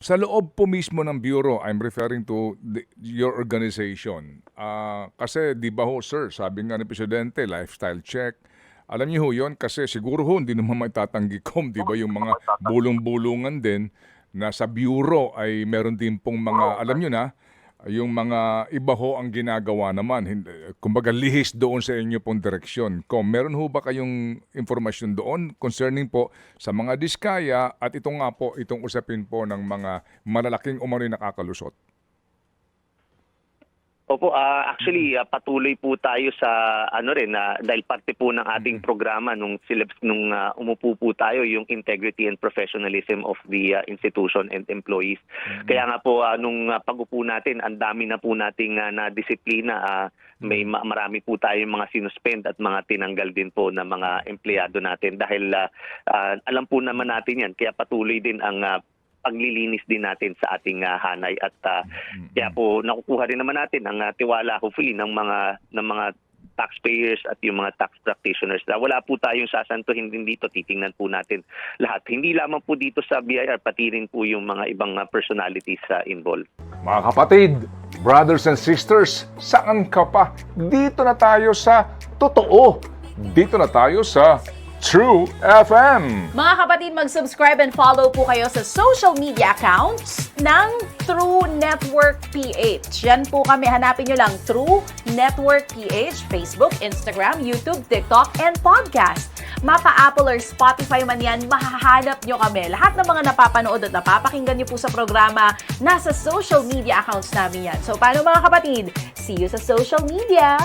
Sa loob po mismo ng bureau, I'm referring to your organization. Kasi di ba ho, sir, sabi nga ni Presidente, lifestyle check. Alam niyo ho yun, kasi siguro ho, hindi naman maitatanggi ko, di ba, yung mga bulong-bulungan din na sa bureau ay meron din pong mga, alam niyo na, yung mga iba ho ang ginagawa naman. Kumbaga, lihis doon sa inyo pong direksyon. Meron ho ba kayong informasyon doon concerning po sa mga diskaya at ito nga po, itong usapin po ng mga malalaking umano'y nakakalusot? Opo, actually patuloy po tayo sa dahil parte po ng ating programa nung umupo po tayo yung integrity and professionalism of the institution and employees. Kaya nga po nung pag-upo natin, ang dami na po nating na disiplina. Marami po tayong mga sinuspend at mga tinanggal din po na mga empleyado natin dahil alam po naman natin yan. Kaya patuloy din ang paglilinis din natin sa ating hanay at kaya po nakukuha rin naman natin ang tiwala hopefully ng mga taxpayers at yung mga tax practitioners. Wala po tayong sasantuhin din dito, titingnan po natin lahat. Hindi lamang po dito sa BIR, pati rin po yung mga ibang personalities involved. Mga kapatid, brothers and sisters, saan ka pa? Dito na tayo sa totoo. Dito na tayo sa True FM. Mga kapatid, mag-subscribe and follow po kayo sa social media accounts ng True Network PH. Yan po kami, hanapin nyo lang True Network PH, Facebook, Instagram, YouTube, TikTok, and podcast. Mapa Apple or Spotify man yan, mahahanap nyo kami. Lahat ng mga napapanood at napapakinggan nyo po sa programa, nasa social media accounts namin yan. So, paano mga kapatid? See you sa social media!